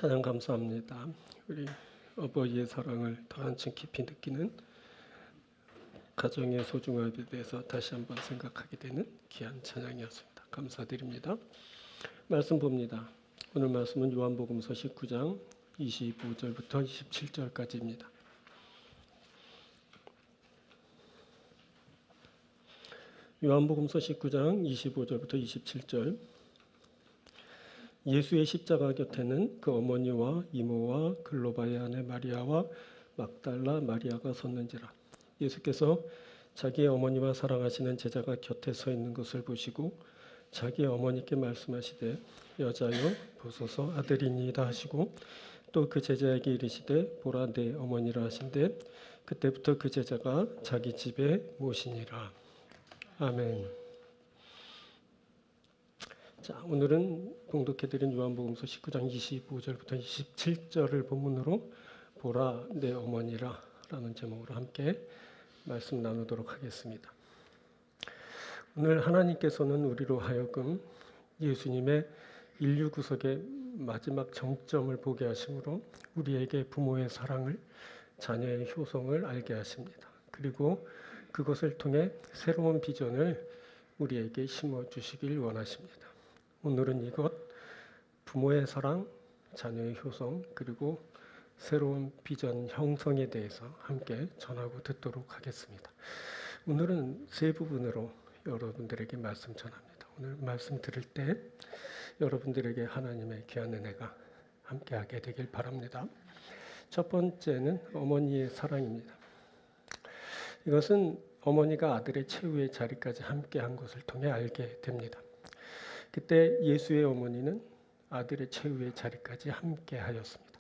찬양 감사합니다. 우리 어버이의 사랑을 더 한층 깊이 느끼는 가정의 소중함에 대해서 다시 한번 생각하게 되는 귀한 찬양이었습니다. 감사드립니다. 말씀 봅니다. 오늘 말씀은 요한복음서 19장 25절부터 27절까지입니다. 요한복음서 19장 25절부터 27절. 예수의 십자가 곁에는 그 어머니와 이모와 글로바의 아내 마리아와 막달라 마리아가 섰는지라. 예수께서 자기의 어머니와 사랑하시는 제자가 곁에 서 있는 것을 보시고 자기의 어머니께 말씀하시되 여자여 보소서 아들이니이다 하시고 또 그 제자에게 이르시되 보라 내 어머니라 하신대 그때부터 그 제자가 자기 집에 모시니라. 아멘. 자, 오늘은 봉독해드린 요한복음서 19장 25절부터 27절을 본문으로 보라 내 어머니라 라는 제목으로 함께 말씀 나누도록 하겠습니다. 오늘 하나님께서는 우리로 하여금 예수님의 인류 구속의 마지막 정점을 보게 하심으로 우리에게 부모의 사랑을, 자녀의 효성을 알게 하십니다. 그리고 그것을 통해 새로운 비전을 우리에게 심어주시길 원하십니다. 오늘은 이것, 부모의 사랑, 자녀의 효성, 그리고 새로운 비전 형성에 대해서 함께 전하고 듣도록 하겠습니다. 오늘은 세 부분으로 여러분들에게 말씀 전합니다. 오늘 말씀 들을 때 여러분들에게 하나님의 귀한 은혜가 함께하게 되길 바랍니다. 첫 번째는 어머니의 사랑입니다. 이것은 어머니가 아들의 최후의 자리까지 함께한 것을 통해 알게 됩니다. 그때 예수의 어머니는 아들의 최후의 자리까지 함께하였습니다.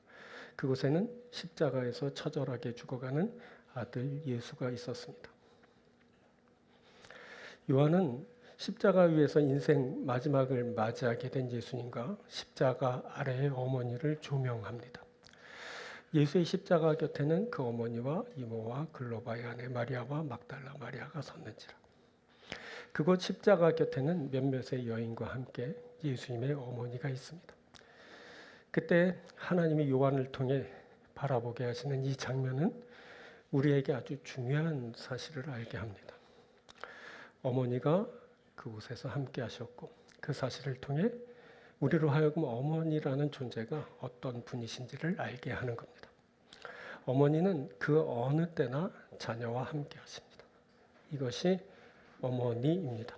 그곳에는 십자가에서 처절하게 죽어가는 아들 예수가 있었습니다. 요한은 십자가 위에서 인생 마지막을 맞이하게 된 예수님과 십자가 아래의 어머니를 조명합니다. 예수의 십자가 곁에는 그 어머니와 이모와 글로바의 아내 마리아와 막달라 마리아가 섰는지라. 그곳 십자가 곁에는 몇몇의 여인과 함께 예수님의 어머니가 있습니다. 그때 하나님이 요한을 통해 바라보게 하시는 이 장면은 우리에게 아주 중요한 사실을 알게 합니다. 어머니가 그곳에서 함께 하셨고 그 사실을 통해 우리로 하여금 어머니라는 존재가 어떤 분이신지를 알게 하는 겁니다. 어머니는 그 어느 때나 자녀와 함께 하십니다. 이것이 어머니입니다.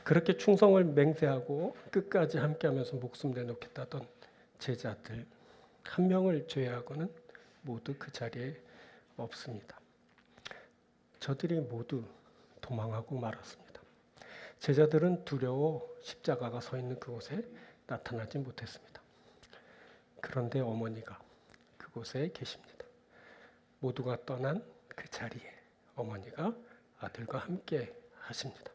그렇게 충성을 맹세하고 끝까지 함께하면서 목숨 내놓겠다던 제자들 한 명을 제외하고는 모두 그 자리에 없습니다. 저들이 모두 도망하고 말았습니다. 제자들은 두려워 십자가가 서 있는 그곳에 나타나지 못했습니다. 그런데 어머니가 그곳에 계십니다. 모두가 떠난 그 자리에 어머니가 아들과 함께 하십니다.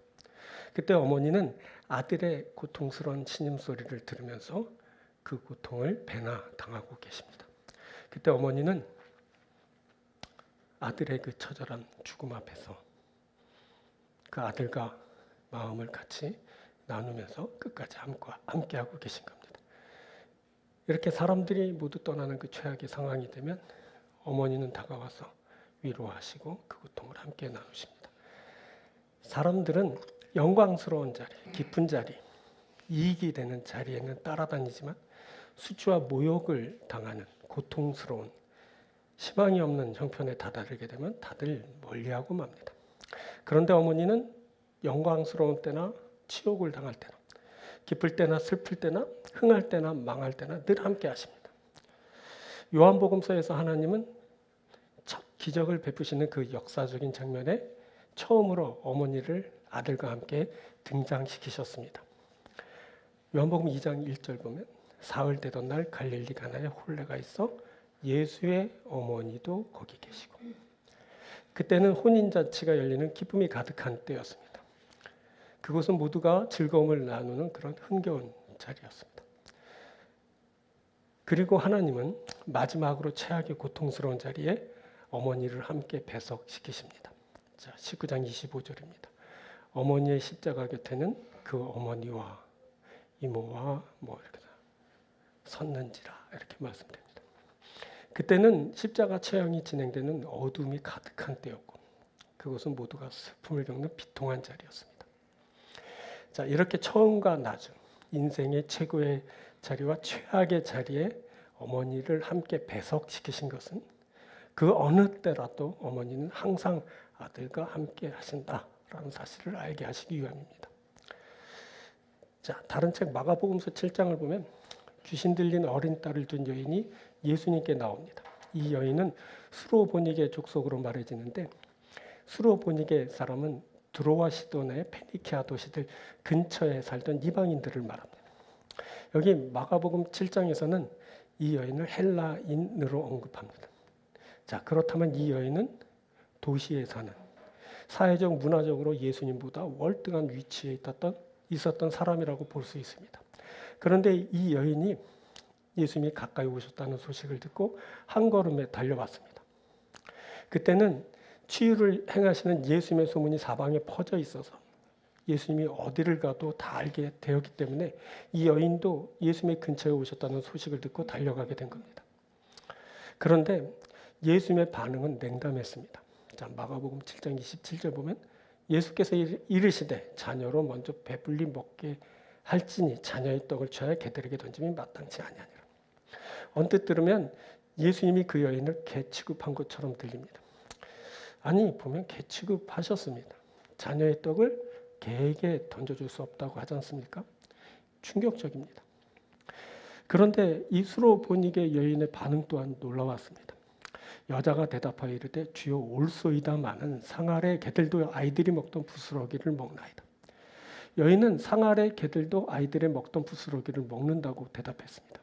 그때 어머니는 아들의 고통스러운 신음소리를 들으면서 그 고통을 배나 당하고 계십니다. 그때 어머니는 아들의 그 처절한 죽음 앞에서 그 아들과 마음을 같이 나누면서 끝까지 함께하고 계신 겁니다. 이렇게 사람들이 모두 떠나는 그 최악의 상황이 되면 어머니는 다가와서 위로하시고 그 고통을 함께 나누십니다. 사람들은 영광스러운 자리, 깊은 자리, 이익이 되는 자리에는 따라다니지만 수치와 모욕을 당하는 고통스러운 희망이 없는 형편에 다다르게 되면 다들 멀리하고 맙니다. 그런데 어머니는 영광스러운 때나 치욕을 당할 때나 기쁠 때나 슬플 때나 흥할 때나 망할 때나 늘 함께 하십니다. 요한복음서에서 하나님은 첫 기적을 베푸시는 그 역사적인 장면에 처음으로 어머니를 아들과 함께 등장시키셨습니다. 요한복음 2장 1절 보면 사흘 되던 날 갈릴리 가나에 혼례가 있어 예수의 어머니도 거기 계시고 그때는 혼인잔치가 열리는 기쁨이 가득한 때였습니다. 그곳은 모두가 즐거움을 나누는 그런 흥겨운 자리였습니다. 그리고 하나님은 마지막으로 최악의 고통스러운 자리에 어머니를 함께 배석시키십니다. 자, 19장 25절입니다. 어머니의 십자가 곁에는 그 어머니와 이모와 이렇게 섰는지라 이렇게 말씀됩니다. 그때는 십자가 처형이 진행되는 어둠이 가득한 때였고 그것은 모두가 슬픔을 겪는 비통한 자리였습니다. 자, 이렇게 처음과 나중 인생의 최고의 자리와 최악의 자리에 어머니를 함께 배석시키신 것은 그 어느 때라도 어머니는 항상 아들과 함께 하신다라는 사실을 알게 하시기 위함입니다. 자, 다른 책 마가복음서 7장을 보면 귀신 들린 어린 딸을 둔 여인이 예수님께 나옵니다. 이 여인은 수로보니게 족속으로 말해지는데 수로보니게 사람은 드로아 시돈의 페니키아 도시들 근처에 살던 이방인들을 말합니다. 여기 마가복음 7장에서는 이 여인을 헬라인으로 언급합니다. 자, 그렇다면 이 여인은 도시에 사는 사회적 문화적으로 예수님보다 월등한 위치에 있었던 사람이라고 볼 수 있습니다. 그런데 이 여인이 예수님이 가까이 오셨다는 소식을 듣고 한 걸음에 달려왔습니다. 그때는 치유를 행하시는 예수님의 소문이 사방에 퍼져 있어서 예수님이 어디를 가도 다 알게 되었기 때문에 이 여인도 예수님의 근처에 오셨다는 소식을 듣고 달려가게 된 겁니다. 그런데 예수님의 반응은 냉담했습니다. 자, 마가복음 7장 27절 보면 예수께서 이르시되 자녀로 먼저 배불리 먹게 할지니 자녀의 떡을 취하여 개들에게 던짐이 마땅치 아니하니라. 언뜻 들으면 예수님이 그 여인을 개 취급한 것처럼 들립니다. 아니, 보면 개 취급하셨습니다. 자녀의 떡을 개에게 던져줄 수 없다고 하지 않습니까? 충격적입니다. 그런데 이 수로보니게 여인의 반응 또한 놀라웠습니다. 여자가 대답하여 이르되 주여 올소이다마는 상아래 개들도 아이들이 먹던 부스러기를 먹나이다. 여인은 상아래 개들도 아이들이 먹던 부스러기를 먹는다고 대답했습니다.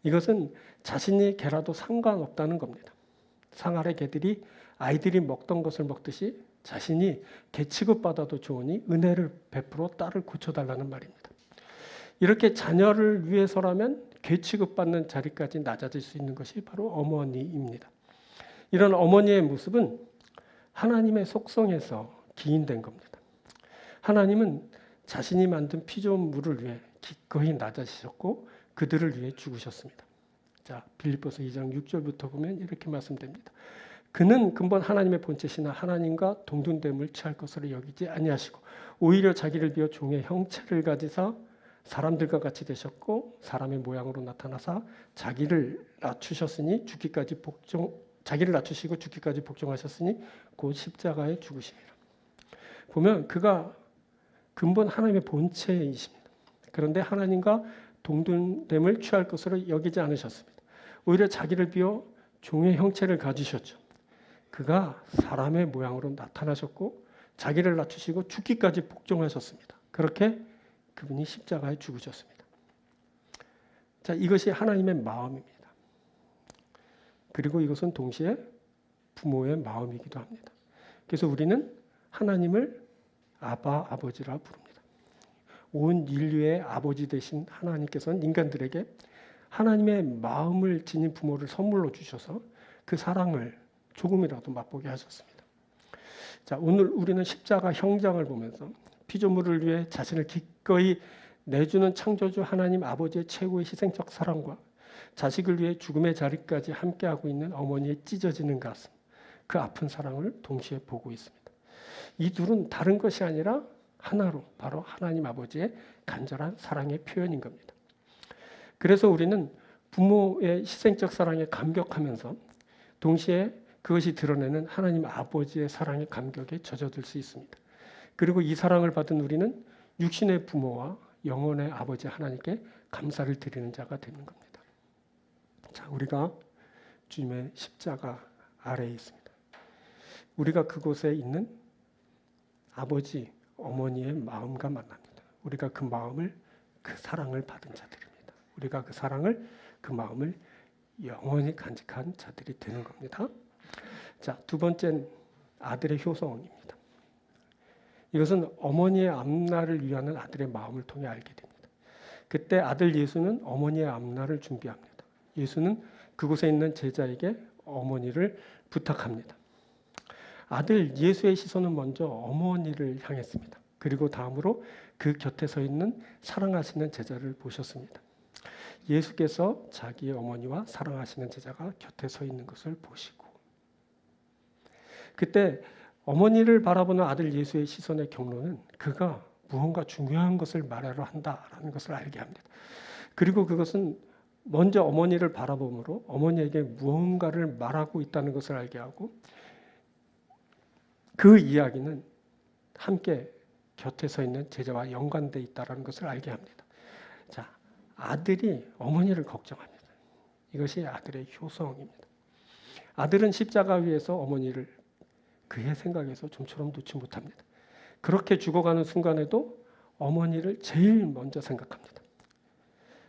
이것은 자신이 개라도 상관없다는 겁니다. 상아래 개들이 아이들이 먹던 것을 먹듯이 자신이 개 취급받아도 좋으니 은혜를 베풀어 딸을 고쳐달라는 말입니다. 이렇게 자녀를 위해서라면 개 취급받는 자리까지 낮아질 수 있는 것이 바로 어머니입니다. 이런 어머니의 모습은 하나님의 속성에서 기인된 겁니다. 하나님은 자신이 만든 피조물을 위해 기꺼이 낮아지셨고 그들을 위해 죽으셨습니다. 자, 빌립보서 2장 6절부터 보면 이렇게 말씀됩니다. 그는 근본 하나님의 본체시나 하나님과 동등됨을 취할 것으로 여기지 아니하시고 오히려 자기를 비워 종의 형체를 가지사 사람들과 같이 되셨고 사람의 모양으로 나타나사 자기를 낮추시고 죽기까지 복종하셨으니 곧 십자가에 죽으심이라. 보면 그가 근본 하나님의 본체이십니다. 그런데 하나님과 동등됨을 취할 것으로 여기지 않으셨습니다. 오히려 자기를 비워 종의 형체를 가지셨죠. 그가 사람의 모양으로 나타나셨고 자기를 낮추시고 죽기까지 복종하셨습니다. 그렇게 그분이 십자가에 죽으셨습니다. 자, 이것이 하나님의 마음입니다. 그리고 이것은 동시에 부모의 마음이기도 합니다. 그래서 우리는 하나님을 아버지라 부릅니다. 온 인류의 아버지 되신 하나님께서는 인간들에게 하나님의 마음을 지닌 부모를 선물로 주셔서 그 사랑을 조금이라도 맛보게 하셨습니다. 자, 오늘 우리는 십자가 형장을 보면서 피조물을 위해 자신을 기꺼이 내주는 창조주 하나님 아버지의 최고의 희생적 사랑과 자식을 위해 죽음의 자리까지 함께하고 있는 어머니의 찢어지는 가슴, 그 아픈 사랑을 동시에 보고 있습니다. 이 둘은 다른 것이 아니라 하나로 바로 하나님 아버지의 간절한 사랑의 표현인 겁니다. 그래서 우리는 부모의 희생적 사랑에 감격하면서 동시에 그것이 드러내는 하나님 아버지의 사랑의 감격에 젖어들 수 있습니다. 그리고 이 사랑을 받은 우리는 육신의 부모와 영혼의 아버지 하나님께 감사를 드리는 자가 되는 겁니다. 자, 우리가 주님의 십자가 아래에 있습니다. 우리가 그곳에 있는 아버지, 어머니의 마음과 만납니다. 우리가 그 마음을, 그 사랑을 받은 자들입니다. 우리가 그 사랑을, 그 마음을 영원히 간직한 자들이 되는 겁니다. 자, 두 번째는 아들의 효성입니다. 이것은 어머니의 앞날을 위하는 아들의 마음을 통해 알게 됩니다. 그때 아들 예수는 어머니의 앞날을 준비합니다. 예수는 그곳에 있는 제자에게 어머니를 부탁합니다. 아들 예수의 시선은 먼저 어머니를 향했습니다. 그리고 다음으로 그 곁에 서 있는 사랑하시는 제자를 보셨습니다. 예수께서 자기의 어머니와 사랑하시는 제자가 곁에 서 있는 것을 보시고, 그때 어머니를 바라보는 아들 예수의 시선의 경로는 그가 무언가 중요한 것을 말하려 한다라는 것을 알게 합니다. 그리고 그것은 먼저 어머니를 바라봄으로 어머니에게 무언가를 말하고 있다는 것을 알게 하고, 그 이야기는 함께 곁에 서 있는 제자와 연관되어 있다는 것을 알게 합니다. 자, 아들이 어머니를 걱정합니다. 이것이 아들의 효성입니다. 아들은 십자가 위에서 어머니를 그의 생각에서 좀처럼 놓지 못합니다. 그렇게 죽어가는 순간에도 어머니를 제일 먼저 생각합니다.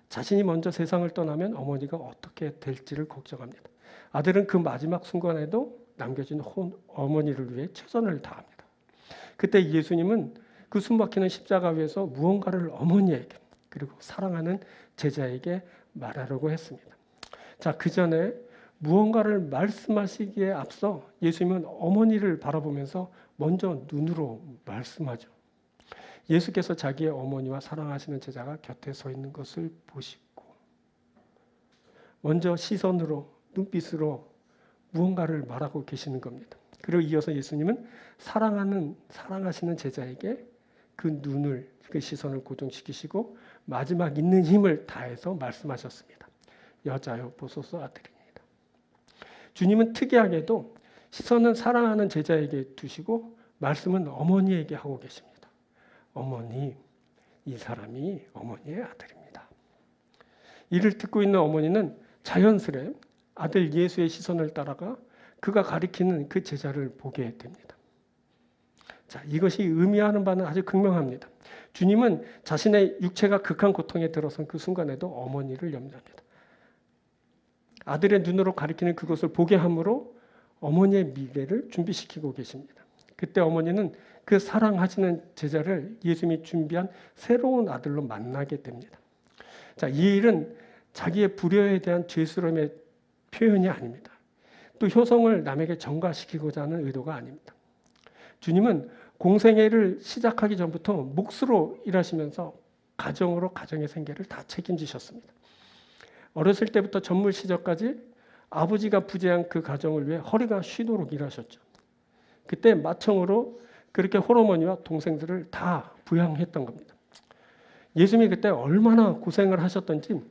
자신이 먼저 세상을 떠나면 어머니가 어떻게 될지를 걱정합니다. 아들은 그 마지막 순간에도 남겨진 어머니를 위해 최선을 다합니다. 그때 예수님은 그 숨막히는 십자가 위에서 무언가를 어머니에게 그리고 사랑하는 제자에게 말하려고 했습니다. 자, 그 전에 무언가를 말씀하시기에 앞서 예수님은 어머니를 바라보면서 먼저 눈으로 말씀하죠. 예수께서 자기의 어머니와 사랑하시는 제자가 곁에 서 있는 것을 보시고, 먼저 시선으로, 눈빛으로 무언가를 말하고 계시는 겁니다. 그리고 이어서 예수님은 사랑하시는 제자에게 그 눈을, 그 시선을 고정시키시고 마지막 있는 힘을 다해서 말씀하셨습니다. 여자여 보소서 아들이니이다. 주님은 특이하게도 시선은 사랑하는 제자에게 두시고 말씀은 어머니에게 하고 계십니다. 어머니, 이 사람이 어머니의 아들입니다. 이를 듣고 있는 어머니는 자연스레 아들 예수의 시선을 따라가 그가 가리키는 그 제자를 보게 됩니다. 자, 이것이 의미하는 바는 아주 극명합니다. 주님은 자신의 육체가 극한 고통에 들어선 그 순간에도 어머니를 염려합니다. 아들의 눈으로 가리키는 그것을 보게 함으로 어머니의 미래를 준비시키고 계십니다. 그때 어머니는 그 사랑하시는 제자를 예수님이 준비한 새로운 아들로 만나게 됩니다. 자, 이 일은 자기의 불효에 대한 죄스러움의 표현이 아닙니다. 또 효성을 남에게 전가시키고자 하는 의도가 아닙니다. 주님은 공생애를 시작하기 전부터 몫으로 일하시면서 가정의 생계를 다 책임지셨습니다. 어렸을 때부터 전물 시절까지 아버지가 부재한 그 가정을 위해 허리가 쉬도록 일하셨죠. 그때 맏형으로 그렇게 홀어머니와 동생들을 다 부양했던 겁니다. 예수님이 그때 얼마나 고생을 하셨던지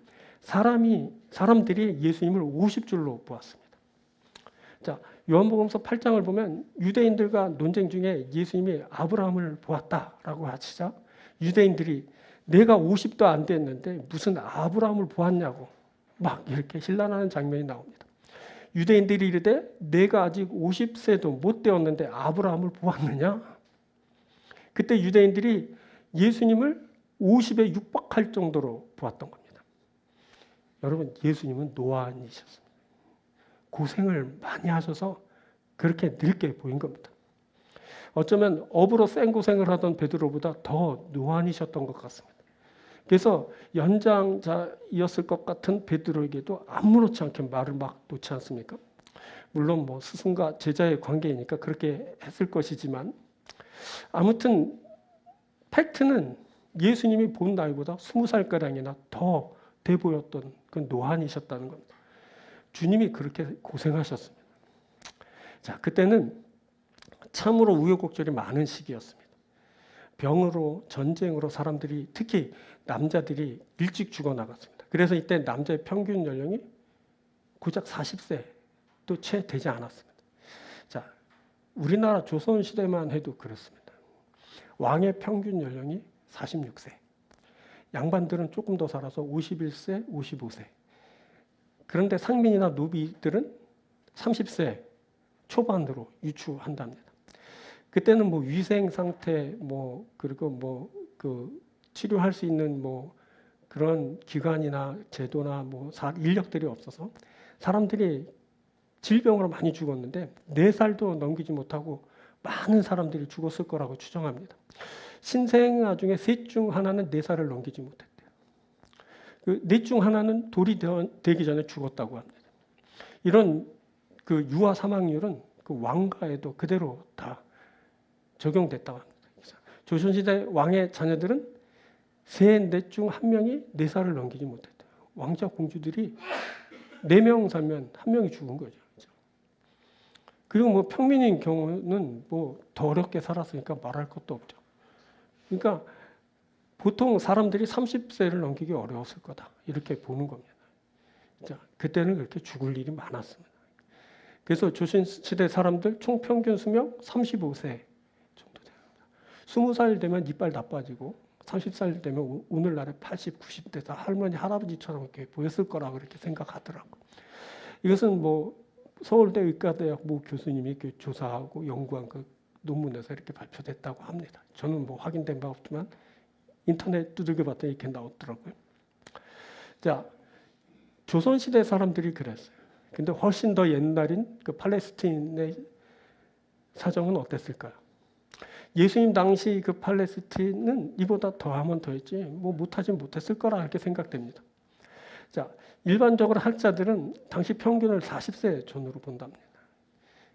사람들이 예수님을 50줄로 보았습니다. 자, 요한복음서 8장을 보면 유대인들과 논쟁 중에 예수님이 아브라함을 보았다라고 하시자 유대인들이 내가 50도 안 됐는데 무슨 아브라함을 보았냐고 막 이렇게 신란하는 장면이 나옵니다. 유대인들이 이르되 내가 아직 50세도 못 되었는데 아브라함을 보았느냐? 그때 유대인들이 예수님을 50에 육박할 정도로 보았던 겁니다. 여러분, 예수님은 노안이셨습니다. 고생을 많이 하셔서 그렇게 늙게 보인 겁니다. 어쩌면 업으로 생고생을 하던 베드로보다 더 노안이셨던 것 같습니다. 그래서 연장자였을 것 같은 베드로에게도 아무렇지 않게 말을 막 놓지 않습니까? 물론 뭐 스승과 제자의 관계이니까 그렇게 했을 것이지만 아무튼 팩트는 예수님이 본 나이보다 20살가량이나 더 돼 보였던 그 노안이셨다는 겁니다. 주님이 그렇게 고생하셨습니다. 자, 그때는 참으로 우여곡절이 많은 시기였습니다. 병으로, 전쟁으로 사람들이, 특히 남자들이 일찍 죽어나갔습니다. 그래서 이때 남자의 평균 연령이 고작 40세도 채 되지 않았습니다. 자, 우리나라 조선시대만 해도 그렇습니다. 왕의 평균 연령이 46세. 양반들은 조금 더 살아서 51세, 55세. 그런데 상민이나 노비들은 30세 초반으로 유추한답니다. 그때는 뭐 위생 상태, 그리고 그 치료할 수 있는 그런 기관이나 제도나 인력들이 없어서 사람들이 질병으로 많이 죽었는데 4살도 넘기지 못하고 많은 사람들이 죽었을 거라고 추정합니다. 신생아 중에 셋 중 하나는 4살을 넘기지 못했대요. 그 넷 중 하나는 돌이 되기 전에 죽었다고 합니다. 이런 그 유아 사망률은 그 왕가에도 그대로 다 적용됐다고 합니다. 조선시대 왕의 자녀들은 셋, 넷 중 한 명이 4살을 넘기지 못했대요. 왕자 공주들이 4명 살면 1명이 죽은 거죠. 그렇죠? 그리고 뭐 평민인 경우는 뭐 더 어렵게 살았으니까 말할 것도 없죠. 그러니까 보통 사람들이 30세를 넘기기 어려웠을 거다 이렇게 보는 겁니다. 자, 그때는 그렇게 죽을 일이 많았습니다. 그래서 조선시대 사람들 총 평균 수명 35세 정도 됩니다. 20살 되면 이빨 다 빠지고 30살 되면 오늘날에 80, 90대 할머니, 할아버지처럼 이렇게 보였을 거라고 그렇게 생각하더라고요. 이것은 뭐 서울대 의과대학 모 교수님이 이렇게 조사하고 연구한 그 논문에서 이렇게 발표됐다고 합니다. 저는 뭐 확인된 바 없지만 인터넷 두들겨 봤더니 이렇게 나오더라고요. 자, 조선시대 사람들이 그랬어요. 근데 훨씬 더 옛날인 그 팔레스틴의 사정은 어땠을까요? 예수님 당시 그 팔레스틴은 이보다 더하면 더했지 뭐 못하진 못했을 거라 이렇게 생각됩니다. 자, 일반적으로 학자들은 당시 평균을 40세 전후로 본답니다.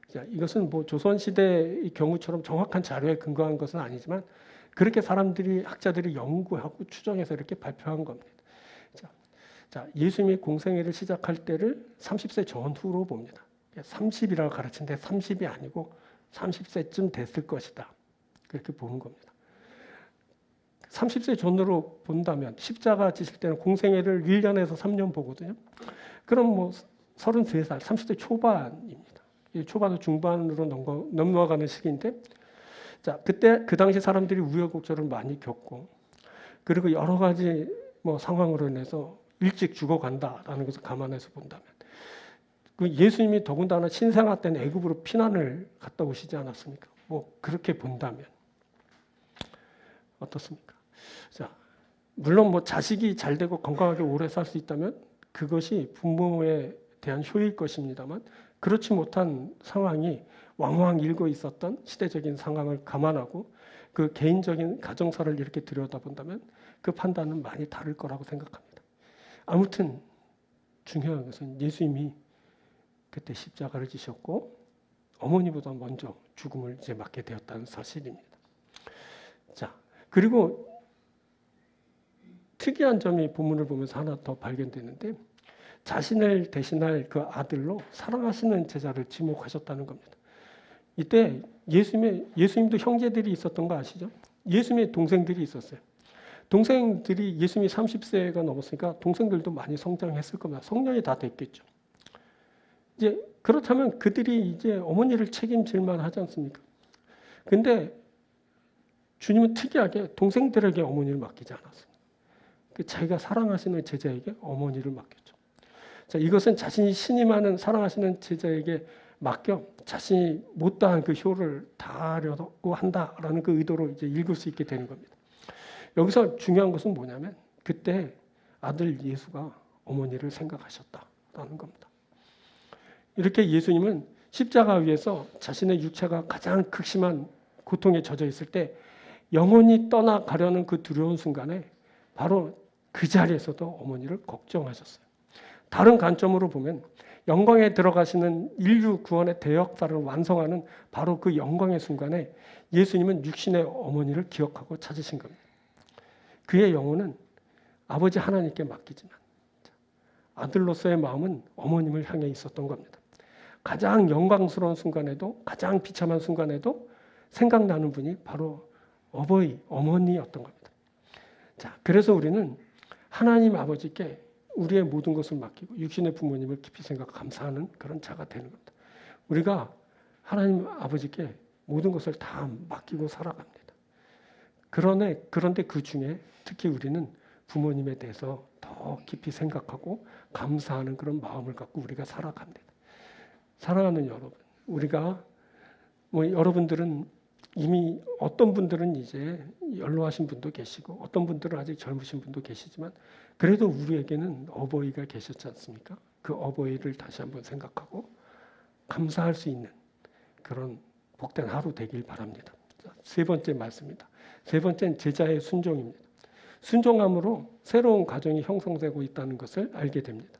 자, 이것은 뭐 조선시대의 경우처럼 정확한 자료에 근거한 것은 아니지만 그렇게 학자들이 연구하고 추정해서 이렇게 발표한 겁니다. 자, 예수님이 공생애를 시작할 때를 30세 전후로 봅니다. 30이라고 가르치는데 30이 아니고 30세쯤 됐을 것이다. 그렇게 보는 겁니다. 30세 전후로 본다면 십자가 지실 때는 공생애를 1년에서 3년 보거든요. 그럼 뭐 33살, 30대 초반입니다. 초반에서 중반으로 넘어가는 시기인데, 자, 그때 그 당시 사람들이 우여곡절을 많이 겪고, 그리고 여러 가지 뭐 상황으로 인해서 일찍 죽어간다라는 것을 감안해서 본다면, 그 예수님이 더군다나 신생아 때는 애굽으로 피난을 갔다 오시지 않았습니까? 뭐 그렇게 본다면 어떻습니까? 자, 물론 뭐 자식이 잘 되고 건강하게 오래 살 수 있다면 그것이 부모에 대한 효일 것입니다만, 그렇지 못한 상황이 왕왕 일고 있었던 시대적인 상황을 감안하고 그 개인적인 가정사를 이렇게 들여다본다면 그 판단은 많이 다를 거라고 생각합니다. 아무튼 중요한 것은 예수님이 그때 십자가를 지셨고 어머니보다 먼저 죽음을 이제 맞게 되었다는 사실입니다. 자, 그리고 특이한 점이 본문을 보면서 하나 더 발견되는데, 자신을 대신할 그 아들로 사랑하시는 제자를 지목하셨다는 겁니다. 이때 예수님도 형제들이 있었던 거 아시죠? 예수님의 동생들이 있었어요. 동생들이 예수님이 30세가 넘었으니까 동생들도 많이 성장했을 겁니다. 성년이 다 됐겠죠. 이제 그렇다면 그들이 이제 어머니를 책임질 만하지 않습니까? 근데 주님은 특이하게 동생들에게 어머니를 맡기지 않았습니다. 자기가 사랑하시는 제자에게 어머니를 맡겼죠. 자, 이것은 자신이 신임하는 사랑하시는 제자에게 맡겨 자신이 못다한 그 효를 다하려고 한다라는 그 의도로 이제 읽을 수 있게 되는 겁니다. 여기서 중요한 것은 뭐냐면 그때 아들 예수가 어머니를 생각하셨다라는 겁니다. 이렇게 예수님은 십자가 위에서 자신의 육체가 가장 극심한 고통에 젖어 있을 때 영원히 떠나가려는 그 두려운 순간에 바로 그 자리에서도 어머니를 걱정하셨어요. 다른 관점으로 보면 영광에 들어가시는 인류 구원의 대역사를 완성하는 바로 그 영광의 순간에 예수님은 육신의 어머니를 기억하고 찾으신 겁니다. 그의 영혼은 아버지 하나님께 맡기지만 아들로서의 마음은 어머님을 향해 있었던 겁니다. 가장 영광스러운 순간에도, 가장 비참한 순간에도 생각나는 분이 바로 어머니였던 겁니다. 자, 그래서 우리는 하나님 아버지께 우리의 모든 것을 맡기고 육신의 부모님을 깊이 생각 감사하는 그런 자가 되는 겁니다. 우리가 하나님 아버지께 모든 것을 다 맡기고 살아갑니다. 그런데 그 중에 특히 우리는 부모님에 대해서 더 깊이 생각하고 감사하는 그런 마음을 갖고 우리가 살아갑니다. 사랑하는 여러분, 우리가 여러분들은 이미 어떤 분들은 이제 연로하신 분도 계시고 어떤 분들은 아직 젊으신 분도 계시지만 그래도 우리에게는 어버이가 계셨지 않습니까? 그 어버이를 다시 한번 생각하고 감사할 수 있는 그런 복된 하루 되길 바랍니다. 세 번째 말씀입니다. 세 번째는 제자의 순종입니다. 순종함으로 새로운 가정이 형성되고 있다는 것을 알게 됩니다.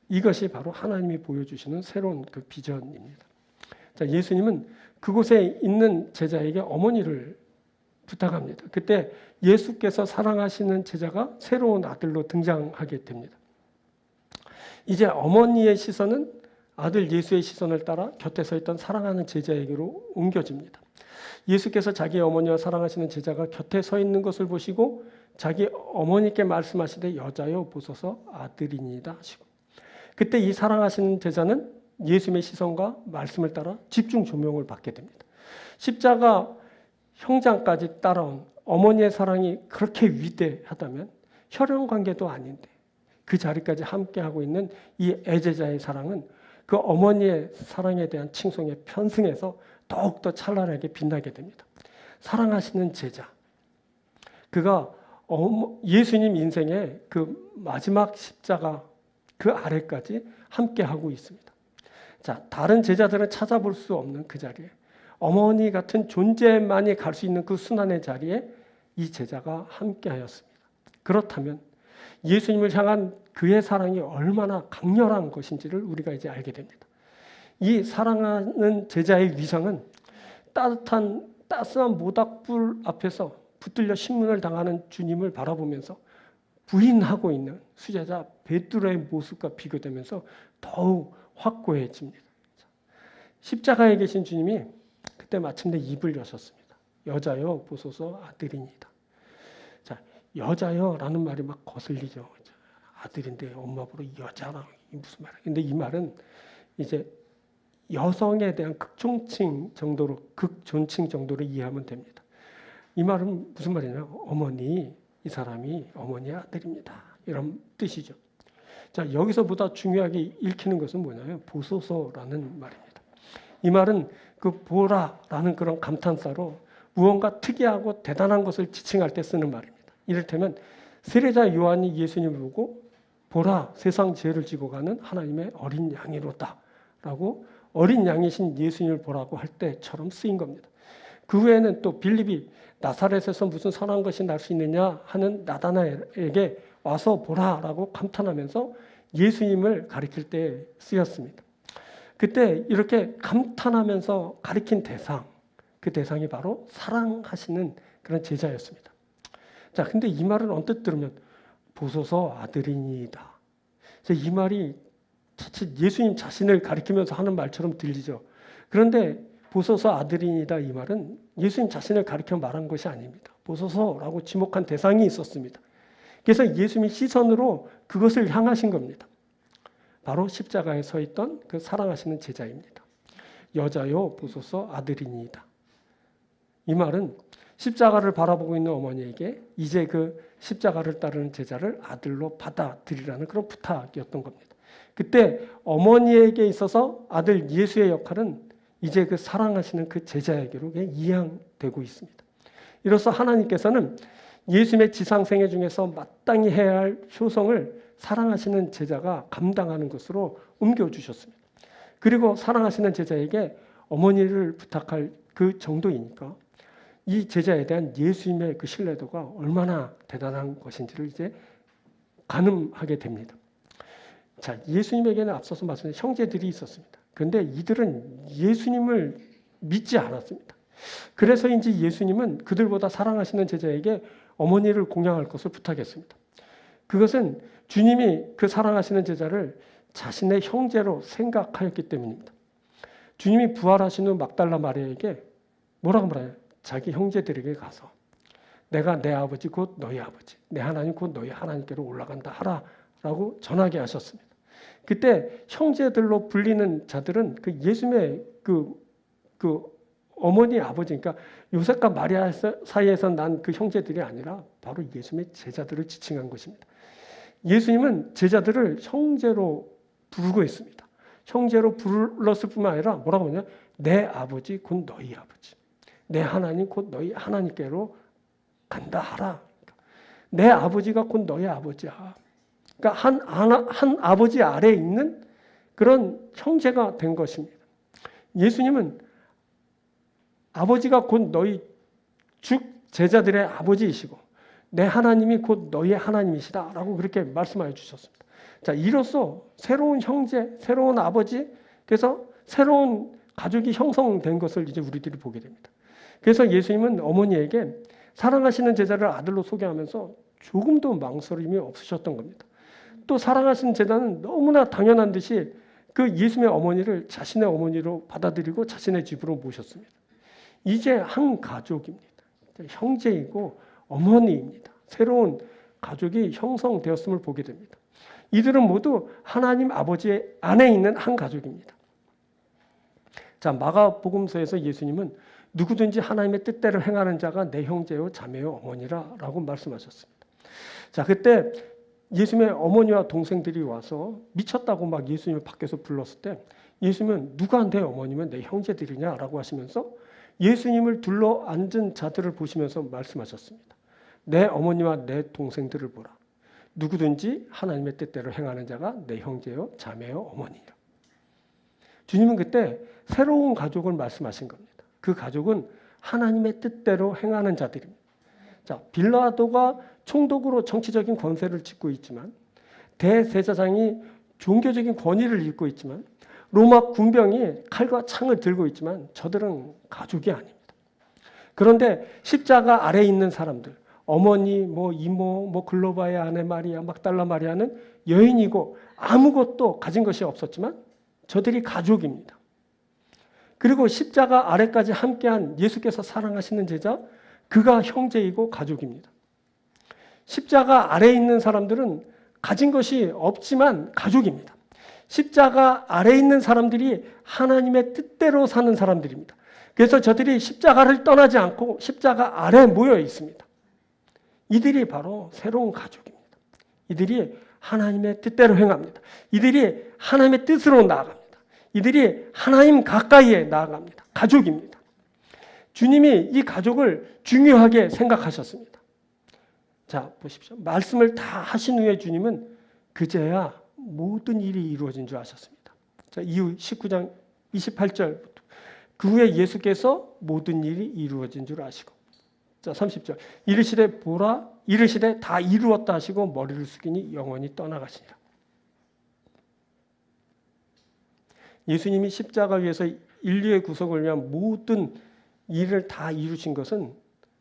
이것이 바로 하나님이 보여주시는 새로운 그 비전입니다. 자, 예수님은 그곳에 있는 제자에게 어머니를 부탁합니다. 그때 예수께서 사랑하시는 제자가 새로운 아들로 등장하게 됩니다. 이제 어머니의 시선은 아들 예수의 시선을 따라 곁에 서 있던 사랑하는 제자에게로 옮겨집니다. 예수께서 자기 어머니와 사랑하시는 제자가 곁에 서 있는 것을 보시고 자기 어머니께 말씀하시되 여자여 보소서 아들이니이다 하시고, 그때 이 사랑하시는 제자는 예수님의 시선과 말씀을 따라 집중 조명을 받게 됩니다. 십자가 형장까지 따라온 어머니의 사랑이 그렇게 위대하다면 혈연 관계도 아닌데 그 자리까지 함께하고 있는 이 애제자의 사랑은 그 어머니의 사랑에 대한 칭송에 편승해서 더욱더 찬란하게 빛나게 됩니다. 사랑하시는 제자, 그가 예수님 인생의 그 마지막 십자가 그 아래까지 함께하고 있습니다. 자, 다른 제자들은 찾아볼 수 없는 그 자리에, 어머니 같은 존재만이 갈 수 있는 그 순환의 자리에 이 제자가 함께하였습니다. 그렇다면 예수님을 향한 그의 사랑이 얼마나 강렬한 것인지를 우리가 이제 알게 됩니다. 이 사랑하는 제자의 위상은 따스한 모닥불 앞에서 붙들려 신문을 당하는 주님을 바라보면서 부인하고 있는 수제자 베드로의 모습과 비교되면서 더욱 확고해집니다. 십자가에 계신 주님이 그때 마침내 입을 여셨습니다. 여자여 보소서 아들이니이다. 자, 여자여라는 말이 막 거슬리죠. 아들인데 엄마 보러 여자라, 이게 무슨 말이야? 근데 이 말은 이제 여성에 대한 극존칭 정도로 이해하면 됩니다. 이 말은 무슨 말이냐? 어머니, 이 사람이 어머니의 아들입니다. 이런 뜻이죠. 자, 여기서보다 중요하게 읽히는 것은 뭐냐면 보소서라는 말입니다. 이 말은 그 보라라는 그런 감탄사로 무언가 특이하고 대단한 것을 지칭할 때 쓰는 말입니다. 이를테면 세례자 요한이 예수님을 보고 보라, 세상 죄를 지고 가는 하나님의 어린 양이로다 라고 어린 양이신 예수님을 보라고 할 때처럼 쓰인 겁니다. 그 후에는 또 빌립이 나사렛에서 무슨 선한 것이 날 수 있느냐 하는 나다나엘에게 와서 보라라고 감탄하면서 예수님을 가리킬 때 쓰였습니다. 그때 이렇게 감탄하면서 가리킨 대상, 그 대상이 바로 사랑하시는 그런 제자였습니다. 자, 근데 이 말을 언뜻 들으면 보소서 아들이니이다. 이 말이 예수님 자신을 가리키면서 하는 말처럼 들리죠. 그런데 보소서 아들이니이다 이 말은 예수님 자신을 가리켜 말한 것이 아닙니다. 보소서라고 지목한 대상이 있었습니다. 그래서 예수님이 시선으로 그것을 향하신 겁니다. 바로 십자가에 서 있던 그 사랑하시는 제자입니다. 여자여 보소서 아들이니이다. 이 말은 십자가를 바라보고 있는 어머니에게 이제 그 십자가를 따르는 제자를 아들로 받아들이라는 그런 부탁이었던 겁니다. 그때 어머니에게 있어서 아들 예수의 역할은 이제 그 사랑하시는 그 제자에게로 이양되고 있습니다. 이로써 하나님께서는 예수님의 지상생애 중에서 마땅히 해야 할 효성을 사랑하시는 제자가 감당하는 것으로 옮겨주셨습니다. 그리고 사랑하시는 제자에게 어머니를 부탁할 그 정도이니까 이 제자에 대한 예수님의 그 신뢰도가 얼마나 대단한 것인지를 이제 가늠하게 됩니다. 자, 예수님에게는 앞서서 말씀드린 형제들이 있었습니다. 그런데 이들은 예수님을 믿지 않았습니다. 그래서인지 예수님은 그들보다 사랑하시는 제자에게 어머니를 공양할 것을 부탁했습니다. 그것은 주님이 그 사랑하시는 제자를 자신의 형제로 생각하였기 때문입니다. 주님이 부활하신 후 막달라 마리아에게 뭐라고 말해요? 자기 형제들에게 가서 내가 내 아버지 곧 너희 아버지, 내 하나님 곧 너희 하나님께로 올라간다 하라라고 전하게 하셨습니다. 그때 형제들로 불리는 자들은 그 예수님의 그 어머니 아버지, 그러니까 요셉과 마리아 사이에서 난 그 형제들이 아니라 바로 예수님의 제자들을 지칭한 것입니다. 예수님은 제자들을 형제로 부르고 있습니다. 형제로 불렀을 뿐만 아니라 뭐라고 하냐? 내 아버지 곧 너희 아버지, 내 하나님 곧 너희 하나님께로 간다 하라. 내 아버지가 곧 너희 아버지야. 그러니까 한 아버지 아래에 있는 그런 형제가 된 것입니다. 예수님은 아버지가 곧 너희 즉 제자들의 아버지이시고 내 하나님이 곧 너희의 하나님이시다라고 그렇게 말씀하여 주셨습니다. 자, 이로써 새로운 형제, 새로운 아버지, 그래서 새로운 가족이 형성된 것을 이제 우리들이 보게 됩니다. 그래서 예수님은 어머니에게 사랑하시는 제자를 아들로 소개하면서 조금도 망설임이 없으셨던 겁니다. 또 사랑하시는 제자는 너무나 당연한 듯이 그 예수님의 어머니를 자신의 어머니로 받아들이고 자신의 집으로 모셨습니다. 이제 한 가족입니다. 형제이고 어머니입니다. 새로운 가족이 형성되었음을 보게 됩니다. 이들은 모두 하나님 아버지의 안에 있는 한 가족입니다. 자, 마가복음서에서 예수님은 누구든지 하나님의 뜻대로 행하는 자가 내 형제요 자매요 어머니라 라고 말씀하셨습니다. 자, 그때 예수님의 어머니와 동생들이 와서 미쳤다고 막 예수님을 밖에서 불렀을 때 예수님은 누가 내 어머니면 내 형제들이냐라고 하시면서 예수님을 둘러 앉은 자들을 보시면서 말씀하셨습니다. 내 어머니와 내 동생들을 보라. 누구든지 하나님의 뜻대로 행하는 자가 내 형제요 자매요 어머니라. 주님은 그때 새로운 가족을 말씀하신 겁니다. 그 가족은 하나님의 뜻대로 행하는 자들입니다. 자, 빌라도가 총독으로 정치적인 권세를 쥐고 있지만 대제사장이 종교적인 권위를 잇고 있지만 로마 군병이 칼과 창을 들고 있지만 저들은 가족이 아닙니다. 그런데 십자가 아래에 있는 사람들, 어머니, 이모, 글로바의 아내 마리아, 막달라 마리아는 여인이고 아무것도 가진 것이 없었지만 저들이 가족입니다. 그리고 십자가 아래까지 함께한 예수께서 사랑하시는 제자, 그가 형제이고 가족입니다. 십자가 아래에 있는 사람들은 가진 것이 없지만 가족입니다. 십자가 아래에 있는 사람들이 하나님의 뜻대로 사는 사람들입니다. 그래서 저들이 십자가를 떠나지 않고 십자가 아래에 모여 있습니다. 이들이 바로 새로운 가족입니다. 이들이 하나님의 뜻대로 행합니다. 이들이 하나님의 뜻으로 나아갑니다. 이들이 하나님 가까이에 나아갑니다. 가족입니다. 주님이 이 가족을 중요하게 생각하셨습니다. 자, 보십시오. 말씀을 다 하신 후에 주님은 그제야 모든 일이 이루어진 줄 아셨습니다. 자, 이후 19장 28절부터 그 후에 예수께서 모든 일이 이루어진 줄 아시고, 자, 30절 이르시되 보라 이르시되 다 이루었다 하시고 머리를 숙이니 영원히 떠나가시니라. 예수님이 십자가 위에서 인류의 구속을 위한 모든 일을 다 이루신 것은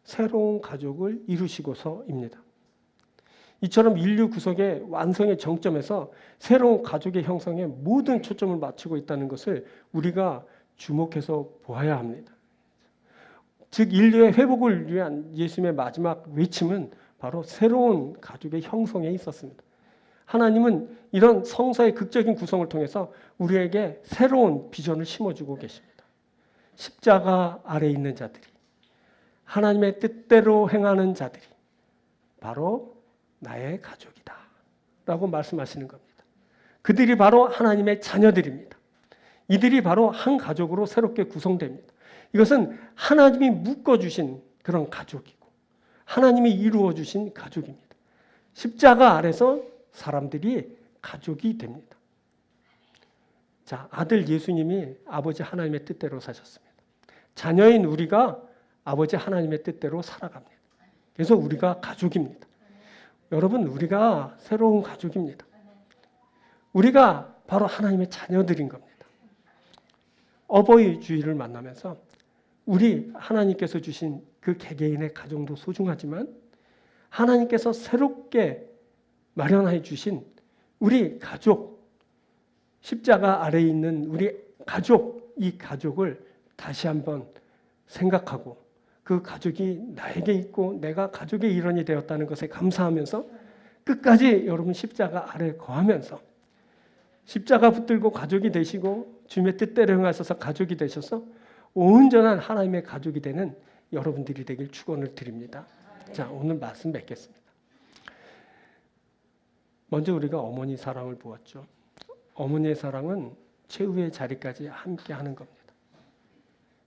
새로운 가족을 이루시고서입니다. 이처럼 인류 구속의 완성의 정점에서 새로운 가족의 형성에 모든 초점을 맞추고 있다는 것을 우리가 주목해서 보아야 합니다. 즉 인류의 회복을 위한 예수님의 마지막 외침은 바로 새로운 가족의 형성에 있었습니다. 하나님은 이런 성서의 극적인 구성을 통해서 우리에게 새로운 비전을 심어주고 계십니다. 십자가 아래에 있는 자들이, 하나님의 뜻대로 행하는 자들이 바로 나의 가족이다 라고 말씀하시는 겁니다. 그들이 바로 하나님의 자녀들입니다. 이들이 바로 한 가족으로 새롭게 구성됩니다. 이것은 하나님이 묶어주신 그런 가족이고 하나님이 이루어주신 가족입니다. 십자가 아래서 사람들이 가족이 됩니다. 자, 아들 예수님이 아버지 하나님의 뜻대로 사셨습니다. 자녀인 우리가 아버지 하나님의 뜻대로 살아갑니다. 그래서 우리가 가족입니다. 여러분, 우리가 새로운 가족입니다. 우리가 바로 하나님의 자녀들인 겁니다. 어버이 주일을 만나면서 우리 하나님께서 주신 그 개개인의 가정도 소중하지만 하나님께서 새롭게 마련해 주신 우리 가족, 십자가 아래에 있는 우리 가족, 이 가족을 다시 한번 생각하고 그 가족이 나에게 있고 내가 가족의 일원이 되었다는 것에 감사하면서 끝까지 여러분 십자가 아래 거하면서 십자가 붙들고 가족이 되시고 주님의 뜻대로 행하셔서 가족이 되셔서 온전한 하나님의 가족이 되는 여러분들이 되길 축원을 드립니다. 자, 오늘 말씀 맺겠습니다. 먼저 우리가 어머니 사랑을 보았죠. 어머니의 사랑은 최후의 자리까지 함께 하는 겁니다.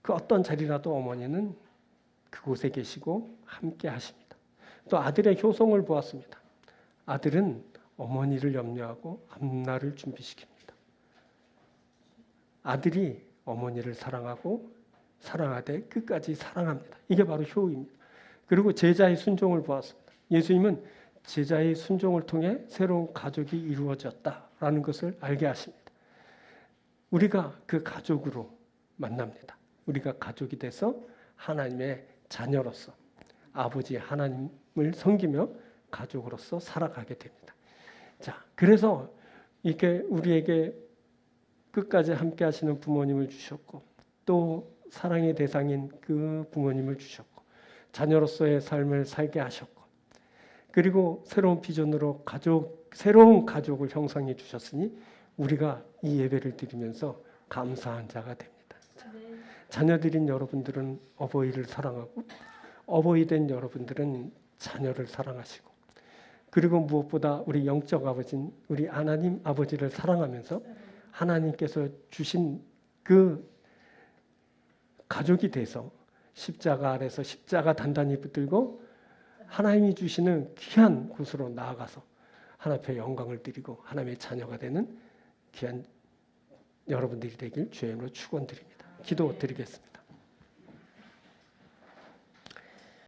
그 어떤 자리라도 어머니는 그곳에 계시고 함께 하십니다. 또 아들의 효성을 보았습니다. 아들은 어머니를 염려하고 앞날을 준비시킵니다. 아들이 어머니를 사랑하고 사랑하되 끝까지 사랑합니다. 이게 바로 효입니다. 그리고 제자의 순종을 보았습니다. 예수님은 제자의 순종을 통해 새로운 가족이 이루어졌다라는 것을 알게 하십니다. 우리가 그 가족으로 만납니다. 우리가 가족이 돼서 하나님의 자녀로서 아버지 하나님을 섬기며 가족으로서 살아가게 됩니다. 자, 그래서 이렇게 우리에게 끝까지 함께 하시는 부모님을 주셨고, 또 사랑의 대상인 그 부모님을 주셨고, 자녀로서의 삶을 살게 하셨고, 그리고 새로운 비전으로 새로운 가족을 형성해 주셨으니 우리가 이 예배를 드리면서 감사한 자가 됩니다. 자녀들인 여러분들은 어버이를 사랑하고, 어버이 된 여러분들은 자녀를 사랑하시고, 그리고 무엇보다 우리 영적 아버지인 우리 하나님 아버지를 사랑하면서 하나님께서 주신 그 가족이 돼서 십자가 아래서 십자가 단단히 붙들고 하나님이 주시는 귀한 곳으로 나아가서 하나님 앞에 영광을 드리고 하나님의 자녀가 되는 귀한 여러분들이 되길 주의 이름으로 축원드립니다. 기도드리겠습니다.